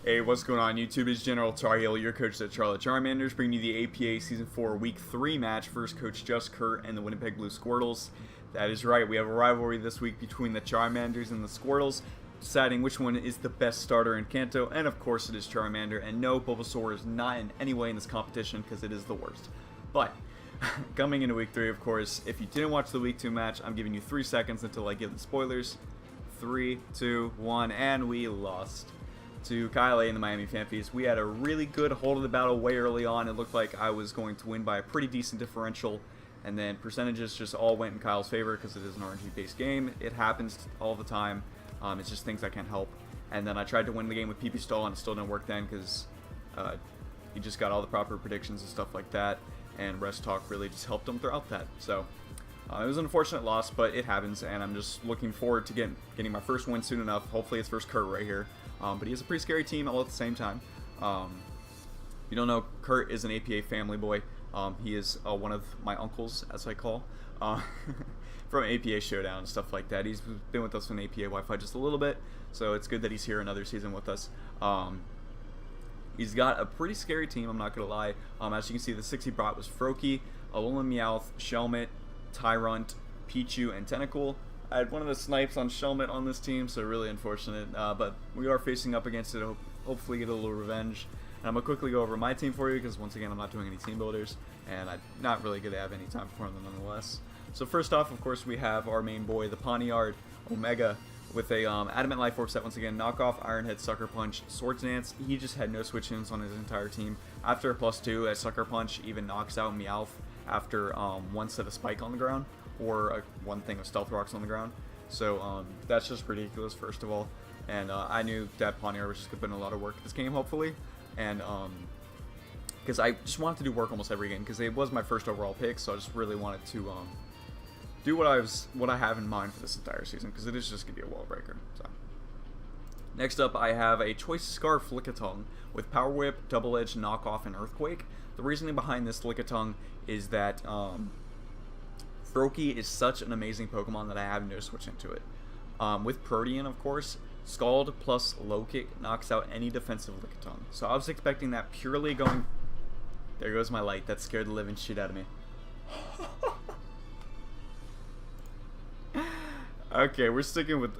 Hey, what's going on YouTube? It's GeneralTarheel, your coach at Charlotte Charmanders, bringing you the APA Season 4 Week 3 match versus Coach JustKurt and the Winnipeg Blue Squirtles. That is right, we have a rivalry this week between the Charmanders and the Squirtles, deciding which one is the best starter in Kanto, and of course it is Charmander, and no, Bulbasaur is not in any way in this competition because it is the worst. But, coming into Week 3, of course, if you didn't watch the Week 2 match, I'm giving you 3 seconds until I give the spoilers. 3, 2, 1, and we lost to Kyleaye in the Miami Fan Feast. We had a really good hold of the battle way early on. It looked like I was going to win by a pretty decent differential, and then percentages just all went in Kyle's favor because it is an RNG-based game. It happens all the time. It's just things I can't help. And then I tried to win the game with PP Stall, and it still didn't work then because he just got all the proper predictions and stuff like that, and Rest Talk really just helped him throughout that. So it was an unfortunate loss, but it happens, and I'm just looking forward to getting my first win soon enough. Hopefully it's versus Kurt right here. But he has a pretty scary team all at the same time. If you don't know, Kurt is an APA family boy. He is one of my uncles, as I call, from APA Showdown and stuff like that. He's been with us from APA Wi-Fi just a little bit, so it's good that he's here another season with us. He's got a pretty scary team, I'm not going to lie. As you can see, the 6 he brought was Froakie, Alolan Meowth, Shelmet, Tyrunt, Pichu, and Tentacool. I had one of the snipes on Shelmet on this team, so really unfortunate, but we are facing up against it, hopefully get a little revenge. And I'm going to quickly go over my team for you, because once again, I'm not doing any team builders, and I'm not really going to have any time for them nonetheless. So first off, of course, we have our main boy, the Pawniard Omega, with a Adamant Life Orb set once again, knockoff, Iron Head, Sucker Punch, Swords Dance. He just had no switch-ins on his entire team. After a +2, a Sucker Punch even knocks out Meowth after one set of Spike on the ground, or one thing of Stealth Rocks on the ground. So that's just ridiculous, first of all. And I knew that Pawniard was just going to put in a lot of work this game, hopefully. And because I just wanted to do work almost every game, because it was my first overall pick, so I just really wanted to do what I have in mind for this entire season, because it is just going to be a wall breaker. So next up, I have a Choice Scarf Lickitung with Power Whip, Double Edge, Knockoff, and Earthquake. The reasoning behind this Lickitung is that Froakie is such an amazing Pokemon that I have no switch into it. With Protean, of course, Scald plus Low Kick knocks out any defensive Lickitung. So I was expecting that purely going... There goes my light. That scared the living shit out of me. Okay, we're sticking with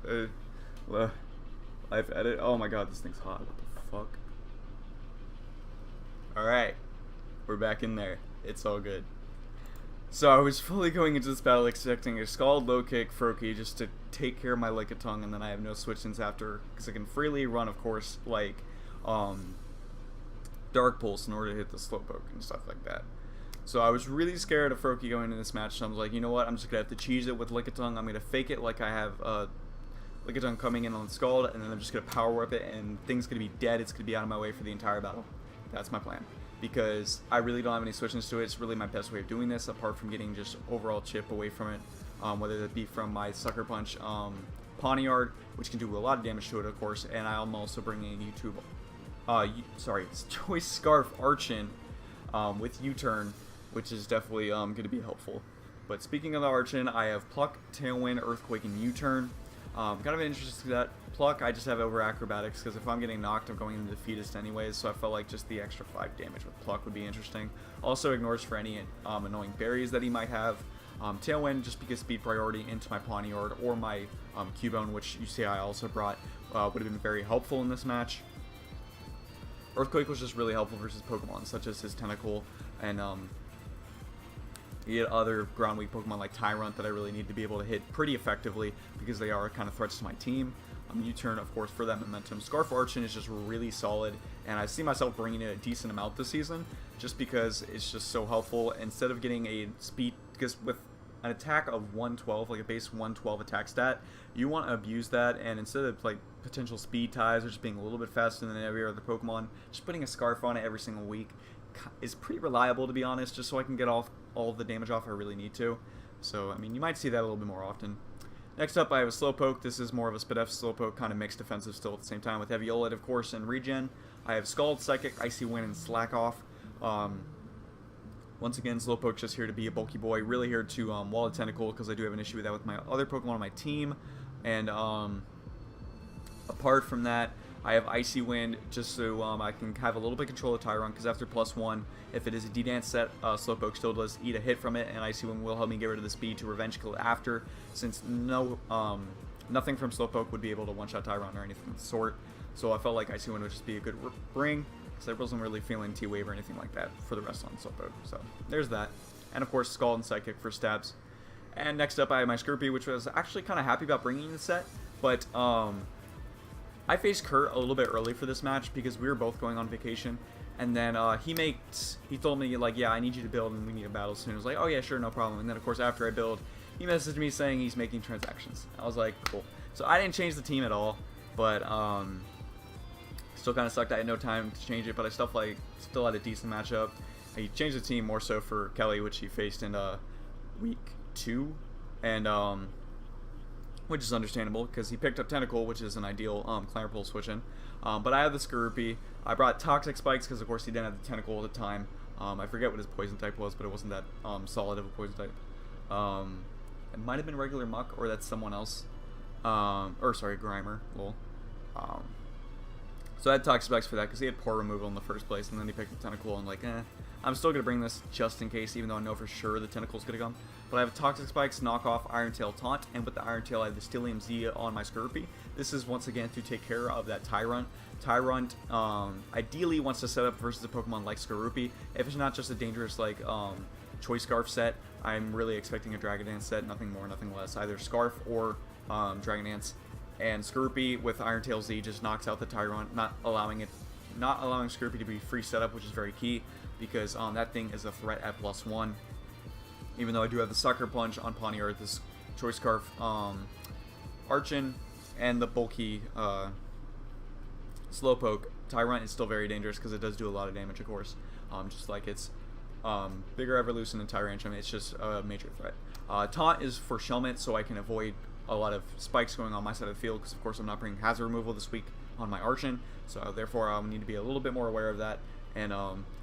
Life Edit. Oh my god, this thing's hot. What the fuck? Alright. We're back in there. It's all good. So I was fully going into this battle expecting a Scald, Low Kick, Froakie just to take care of my Lickitung, and then I have no switch-ins after, because I can freely run, of course, like Dark Pulse in order to hit the Slowpoke and stuff like that. So I was really scared of Froakie going into this match, so I was like, you know what, I'm just going to have to cheese it with Lickitung. I'm going to fake it like I have Lickitung coming in on Scald, and then I'm just going to Power Whip it, and things going to be dead. It's going to be out of my way for the entire battle. That's my plan, because I really don't have any switch-ins to it. It's really my best way of doing this, apart from getting just overall chip away from it, whether that be from my Sucker Punch Pawniard, which can do a lot of damage to it, of course, and I'm also bringing it's Choice Scarf Archon with U-Turn, which is definitely going to be helpful. But speaking of the Archon, I have Pluck, Tailwind, Earthquake, and U-Turn. Kind of interested in that. Pluck, I just have over Acrobatics, because if I'm getting knocked, I'm going into Defeatist anyways, so I felt like just the extra 5 damage with Pluck would be interesting. Also ignores for any annoying berries that he might have. Tailwind, just because speed priority into my Pawniard or my Cubone, which you see I also brought, would have been very helpful in this match. Earthquake was just really helpful versus Pokemon, such as his Tentacool, and he had other ground weak Pokemon like Tyrunt that I really need to be able to hit pretty effectively, because they are kind of threats to my team. U-Turn, of course, for that momentum. Scarf Archon is just really solid, and I see myself bringing it a decent amount this season, just because it's just so helpful. Instead of getting a speed, because with an attack of 112, like a base 112 attack stat, you want to abuse that, and instead of like potential speed ties or just being a little bit faster than every other Pokemon, just putting a Scarf on it every single week is pretty reliable, to be honest, just so I can get off all the damage off I really need to. So, I mean, you might see that a little bit more often. Next up, I have a Slowpoke. This is more of a Spadef Slowpoke, kind of mixed defensive still at the same time, with Heavy Oled, of course, and Regen. I have Scald, Psychic, Icy Wind, and Slack Off. Once again, Slowpoke just here to be a bulky boy, really here to wall a Tentacool, because I do have an issue with that with my other Pokemon on my team. And apart from that, I have Icy Wind just so I can have a little bit of control of Tyron, because after +1, if it is a D-Dance set, Slowpoke still does eat a hit from it, and Icy Wind will help me get rid of the speed to revenge kill after, since nothing from Slowpoke would be able to one-shot Tyron or anything of the sort. So I felt like Icy Wind would just be a good bring, because I wasn't really feeling T-Wave or anything like that for the rest on Slowpoke. So there's that. And of course, Scald and Psychic for stabs. And next up, I have my Skirpy, which I was actually kind of happy about bringing in the set, but I faced Kurt a little bit early for this match because we were both going on vacation, and then he told me, like, yeah, I need you to build and we need a battle soon. I was like, oh yeah, sure, no problem. And then of course after I build, he messaged me saying he's making transactions. I was like, cool. So I didn't change the team at all, but still kind of sucked. I had no time to change it, but I still had a decent matchup. He changed the team more so for Kelly, which he faced in week 2, and which is understandable because he picked up Tentacle, which is an ideal Clamperpull switch in. But I have the Skirpy. I brought Toxic Spikes because of course he didn't have the Tentacle at the time. I forget what his poison type was, but it wasn't that solid of a poison type. It might have been regular Muck, or that's someone else. Or sorry, Grimer. Lol. So I had Toxic Spikes for that because he had poor removal in the first place, and then he picked the Tentacle and like, I'm still going to bring this just in case, even though I know for sure the Tentacle's going to come. But I have Toxic Spikes, Knockoff, Iron Tail, Taunt, and with the Iron Tail I have the DeathlyiAm Z on my Skirpy. This is once again to take care of that Tyrunt. Tyrunt ideally wants to set up versus a Pokemon like Skorupi. If it's not just a dangerous like Choice Scarf set, I'm really expecting a Dragon Dance set, nothing more, nothing less. Either Scarf or Dragon Dance. And Skorupi with Iron Tail Z just knocks out the Tyrunt, not allowing Skorupi to be free setup, which is very key because that thing is a threat at +1. Even though I do have the Sucker Punch on Pawniard, this Choice Scarf, Archon, and the bulky Slowpoke, Tyrunt is still very dangerous because it does do a lot of damage, of course. Just like it's bigger Evolution than Tyrantrum, it's just a major threat. Taunt is for Shelmet, so I can avoid a lot of spikes going on my side of the field because of course I'm not bringing hazard removal this week on my Archon, so therefore I need to be a little bit more aware of that, and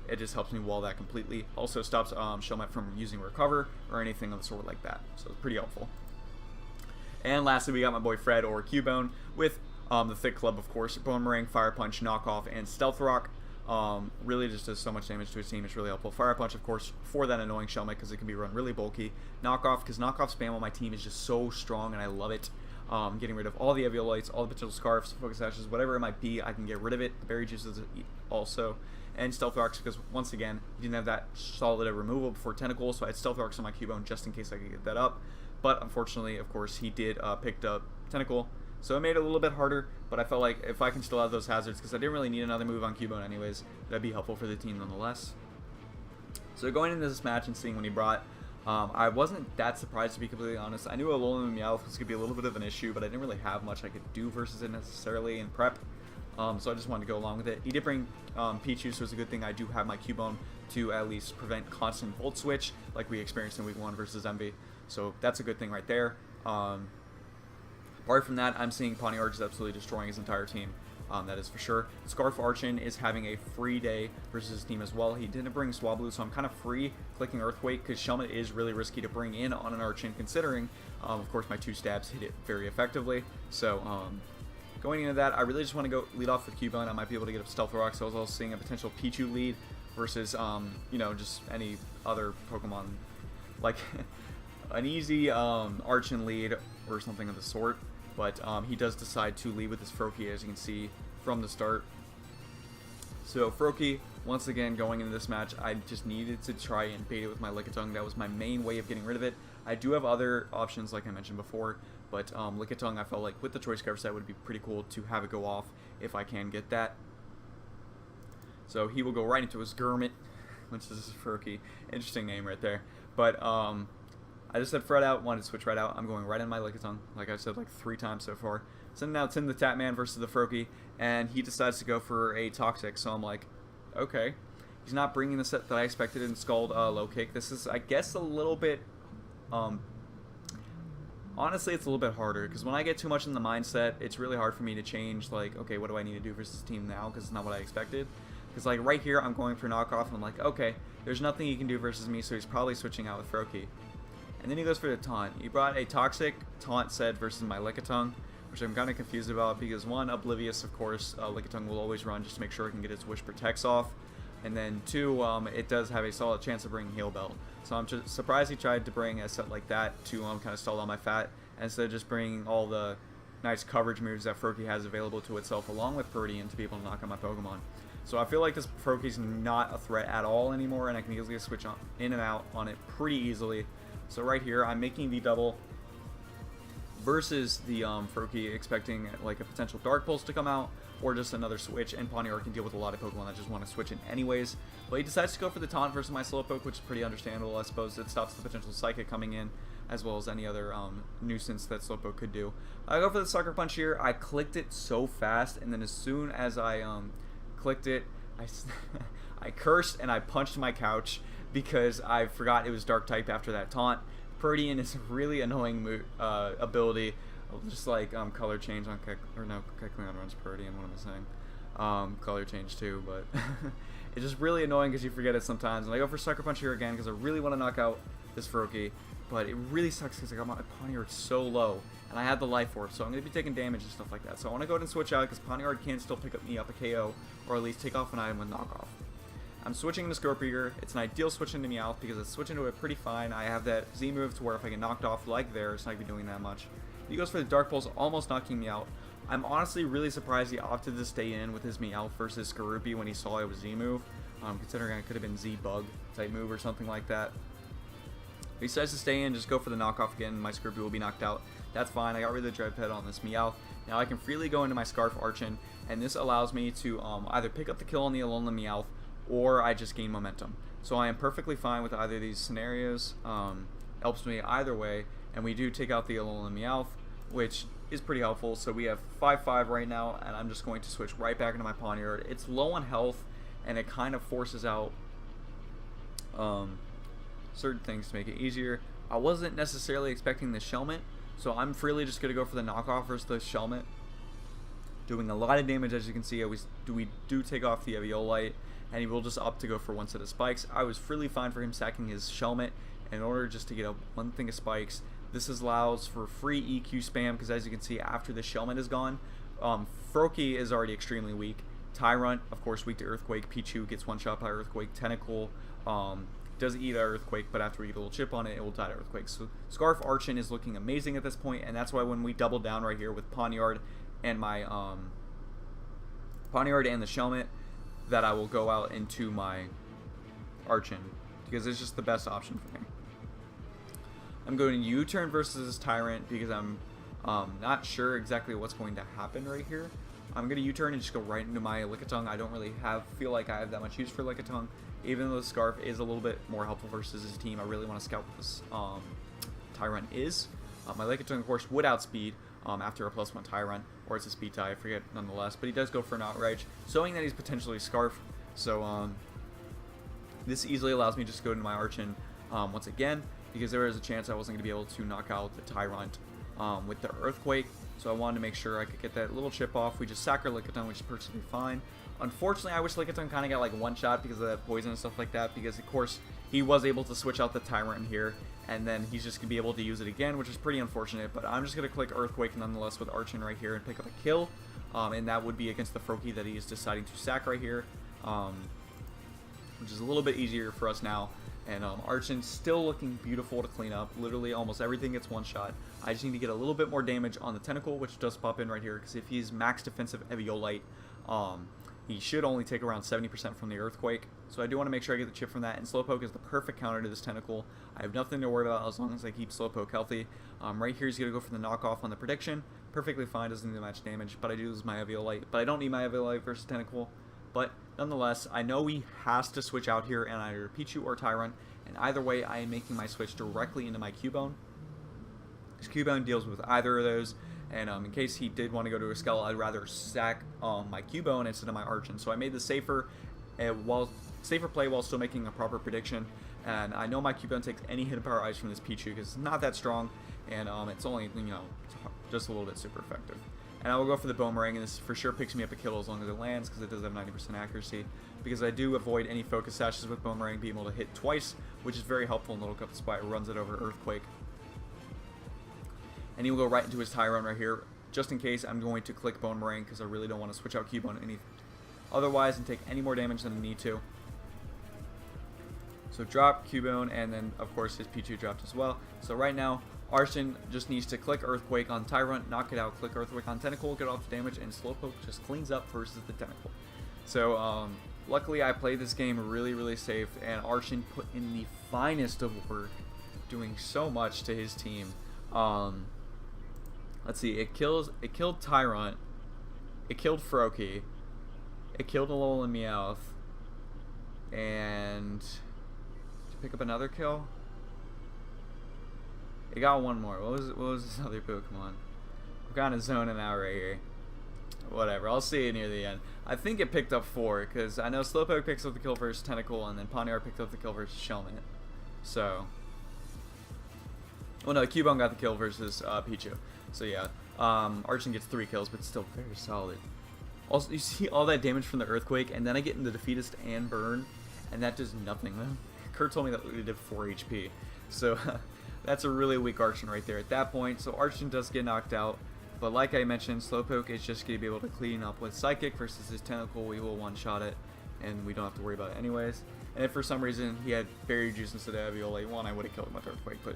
it just helps me wall that completely. Also stops Shelmet from using Recover or anything of the sort like that, so it's pretty helpful. And lastly, we got my boy Fred, or Cubone, with the Thick Club, of course, Boomerang, Fire Punch, Knockoff, and Stealth Rock. Really just does so much damage to his team. It's really helpful. Fire Punch, of course, for that annoying Shelmet because it can be run really bulky. Knockoff, because Knockoff spam on my team is just so strong and I love it. Getting rid of all the Eviolites, all the potential Scarfs, Focus Ashes, whatever it might be, I can get rid of it. The Berry Juices also. And Stealth Rocks, because once again, he didn't have that solid of removal before Tentacle, so I had Stealth Rocks on my Cubone just in case I could get that up. But unfortunately, of course, he did picked up Tentacle. So it made it a little bit harder, but I felt like if I can still have those hazards, because I didn't really need another move on Cubone anyways, that'd be helpful for the team nonetheless. So going into this match and seeing what he brought, I wasn't that surprised, to be completely honest. I knew Alolan and Meowth was going to be a little bit of an issue, but I didn't really have much I could do versus it necessarily in prep. So I just wanted to go along with it. He did bring Pichu, so it's a good thing I do have my Cubone to at least prevent constant Volt Switch, like we experienced in Week 1 versus Emvee. So that's a good thing right there. Apart from that, I'm seeing Pawniard just absolutely destroying his entire team. That is for sure. Scarf Archon is having a free day versus his team as well. He didn't bring Swablu, so I'm kind of free clicking Earthquake because Shelmet is really risky to bring in on an Archon, considering, of course, my 2 stabs hit it very effectively. So, going into that, I really just want to go lead off with Cubone. I might be able to get up Stealth Rock, so I was also seeing a potential Pichu lead versus, you know, just any other Pokemon. Like, an easy Archon lead or something of the sort. But he does decide to lead with his Froakie, as you can see from the start. So Froakie, once again, going into this match, I just needed to try and bait it with my Lickitung. That was my main way of getting rid of it. I do have other options, like I mentioned before, but Lickitung, I felt like with the Choice Scarf set would be pretty cool to have it go off if I can get that. So he will go right into his Gurmit, which is his Froakie. Interesting name right there. But I just said Fred out, wanted to switch right out. I'm going right in my Lickitung, like I said like 3 times so far. So now Tim the Tatman versus the Froakie, and he decides to go for a Toxic, so I'm like, okay. He's not bringing the set that I expected in Scald Low Kick. This is, I guess, a little bit, honestly, it's a little bit harder, because when I get too much in the mindset, it's really hard for me to change, like, okay, what do I need to do versus team now, because it's not what I expected. Because, like, right here, I'm going for Knockoff, and I'm like, okay, there's nothing he can do versus me, so he's probably switching out with Froakie. And then he goes for the Taunt. He brought a Toxic Taunt set versus my Lickitung. which I'm kind of confused about because one, Oblivious, of course, Lickitung will always run just to make sure it can get its Wish Protects off. And then two, it does have a solid chance of bringing Hail Bell. So I'm just surprised he tried to bring a set like that to kind of stall on my fat, instead of just bringing all the nice coverage moves that Froakie has available to itself along with Purdian to be able to knock out my Pokemon. So I feel like this Froakie's not a threat at all anymore, and I can easily switch in and out on it pretty easily. So right here, I'm making the double versus the Froakie, expecting like a potential Dark Pulse to come out, or just another switch, and Pawniard can deal with a lot of Pokemon that just want to switch in anyways. But he decides to go for the Taunt versus my Slowpoke, which is pretty understandable. I suppose it stops the potential Psychic coming in, as well as any other nuisance that Slowpoke could do. I go for the Sucker Punch here. I clicked it so fast, and then as soon as I clicked it, I cursed and I punched my couch because I forgot it was Dark type after that taunt. Purdian is a really annoying ability, just like color change on Kecleon runs Purdian. What am I saying? Color change too, but it's just really annoying because you forget it sometimes. And I go for Sucker Punch here again because I really want to knock out this Froakie, but it really sucks because I got my Pawniard so low, and I had the Life Orb, so I'm going to be taking damage and stuff like that. So I want to go ahead and switch out because Pawniard can still pick me up a KO, or at least take off an item with knockoff. I'm switching into Scorpiger. It's an ideal switch into Meowth because it's switching to it pretty fine. I have that Z move to where if I get knocked off like there, it's not going to be doing that much. He goes for the Dark Pulse, almost knocking me out. I'm honestly really surprised he opted to stay in with his Meowth versus Skorupi when he saw it was Z move, considering it could have been Z Bug type move or something like that. He decides to stay in, just go for the knockoff again. My Skorupi will be knocked out. That's fine. I got rid of the Dread Pet on this Meowth. Now I can freely go into my Scarf Archon, and this allows me to either pick up the kill on the Alolan Meowth, or I just gain momentum. So I am perfectly fine with either of these scenarios. Helps me either way, and we do take out the Alolan Meowth, which is pretty helpful. So we have 5-5 right now, and I'm just going to switch right back into my Pawniard. It's low on health, and it kind of forces out certain things to make it easier. I wasn't necessarily expecting the Shelmet, so I'm freely just going to go for the knockoff versus the Shelmet. Doing a lot of damage, as you can see. We do take off the Eviolite, and he will just opt to go for one set of spikes. I was freely fine for him sacking his Shelmet in order just to get one thing of spikes. This allows for free EQ spam because, as you can see, after the Shelmet is gone, Froakie is already extremely weak. Tyrant, of course, weak to Earthquake. Pichu gets one shot by Earthquake. Tentacle does eat an Earthquake, but after we get a little chip on it, it will die to Earthquake. So Scarf Archon is looking amazing at this point, and that's why when we double down right here with Pawniard and my Pawniard and the Shelmet, that I will go out into my Archon because it's just the best option for me. I'm going to U-turn versus this Tyrant because I'm not sure exactly what's going to happen right here. I'm going to U-turn and just go right into my Lickitung. I don't really feel like I have that much use for Lickitung, even though the Scarf is a little bit more helpful versus his team. I really want to scout what this Tyrant is. My Lickitung, of course, would outspeed after a +1 Tyrant, or it's a speed tie, I forget nonetheless, but he does go for an outrage, showing that he's potentially Scarf. So this easily allows me to just go into my Archon once again, because there is a chance I wasn't going to be able to knock out the Tyrant with the Earthquake, so I wanted to make sure I could get that little chip off. We just sack our Lickitung, which is perfectly fine. Unfortunately, I wish Lickitung kind of got like one shot because of that poison and stuff like that, because of course he was able to switch out the Tyrant here, and then he's just going to be able to use it again, which is pretty unfortunate. But I'm just going to click Earthquake nonetheless with Archon right here and pick up a kill, and that would be against the Froakie that he is deciding to sack right here, which is a little bit easier for us now. And Archon still looking beautiful to clean up. Literally almost everything gets one shot. I just need to get a little bit more damage on the Tentacle, which does pop in right here, because if he's max defensive Eviolite, he should only take around 70% from the Earthquake. So I do want to make sure I get the chip from that, and Slowpoke is the perfect counter to this Tentacle. I have nothing to worry about as long as I keep Slowpoke healthy. Right here he's going to go for the knockoff on the prediction. Perfectly fine, doesn't need much damage, but I do lose my Eviolite. But I don't need my Eviolite versus Tentacle. But nonetheless, I know he has to switch out here and either Pichu or Tyrant, and either way I am making my switch directly into my Cubone. Because Cubone deals with either of those, and in case he did want to go to a Skull, I'd rather sack my Cubone instead of my Archon. So I made the safer play while still making a proper prediction, and I know my Cubone takes any hidden power ice from this Pichu because it's not that strong, and it's only, just a little bit super effective. And I will go for the Boomerang, and this for sure picks me up a kill as long as it lands, because it does have 90% accuracy. Because I do avoid any focus sashes with Boomerang being able to hit twice, which is very helpful in Little Cup Spy. Runs it over Earthquake. And he will go right into his Tyrant right here. just in case, I'm going to click Bone Meringue because I really don't want to switch out Cubone any otherwise and take any more damage than I need to. So drop Cubone, and then of course his Pichu dropped as well. So right now, Arshin just needs to click Earthquake on Tyrant, knock it out, click Earthquake on Tentacle, get off the damage, and Slowpoke just cleans up versus the Tentacle. So luckily I played this game really safe, and Arshin put in the finest of work, doing so much to his team. Let's see, it killed Tyrant, it killed Froakie, it killed Alolan Meowth, and to pick up another kill. It got one more. What was this other Pokemon? I'm kind of zoning out right here. Whatever, I'll see it near the end. I think it picked up 4, because I know Slowpoke picks up the kill versus Tentacle, and then Pawniard picked up the kill versus Shelmet. So, well no, Cubone got the kill versus Pichu. So yeah, Arshin gets 3 kills, but still very solid. Also, you see all that damage from the Earthquake, and then I get into Defeatist and Burn, and that does nothing though. Kurt told me that it did 4 HP. So, that's a really weak Arshin right there at that point. So Arshin does get knocked out. But like I mentioned, Slowpoke is just going to be able to clean up with Psychic versus his Tentacle. We will one-shot it, and we don't have to worry about it anyways. And if for some reason he had Fairy Juice instead of Eviolite 1, I would have killed him with Earthquake. But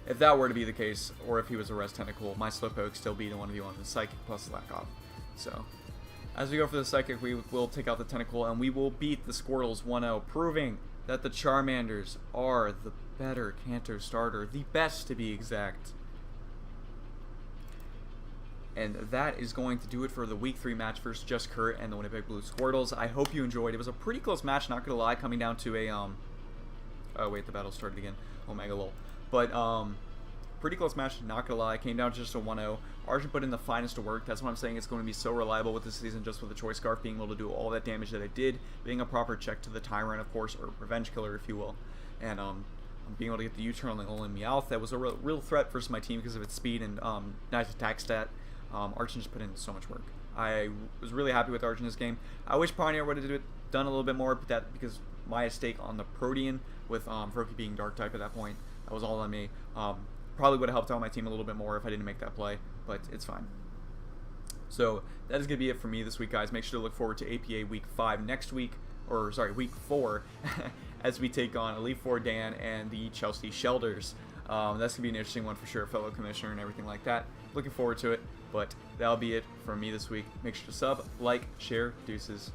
if that were to be the case, or if he was a Rest Tentacle, my Slowpoke still be the 1v1 with Psychic plus Lack Off. So, as we go for the Psychic, we will take out the Tentacle, and we will beat the Squirtles 1-0, proving that the Charmanders are the better Kanto starter, the best to be exact. And that is going to do it for the Week 3 match versus JustKurt and the Winnipeg Blue Squirtles. I hope you enjoyed. It was a pretty close match, not gonna lie, coming down to a oh wait, the battle started again. Omega lol. But pretty close match, not gonna lie. Came down to just a 1-0. Arshin put in the finest of work. That's what I'm saying. It's going to be so reliable with this season, just with the Choice Scarf being able to do all that damage that it did, being a proper check to the Tyrant, of course, or Revenge Killer, if you will, and being able to get the U-turn on the Alolan Meowth. That was a real threat versus my team because of its speed and nice attack stat. Arshin just put in so much work. I was really happy with Arshin this game. I wish Pawniard would have done a little bit more, but that because my mistake on the Protean with Froakie being Dark type at that point, that was all on me. Probably would have helped out my team a little bit more if I didn't make that play, but it's fine. So that is going to be it for me this week, guys. Make sure to look forward to APA Week 5 next week, or sorry, Week 4, as we take on Elite Four Dan and the Chelsea Shelders. That's going to be an interesting one for sure, fellow commissioner and everything like that. Looking forward to it, but that'll be it from me this week. Make sure to sub, like, share, deuces.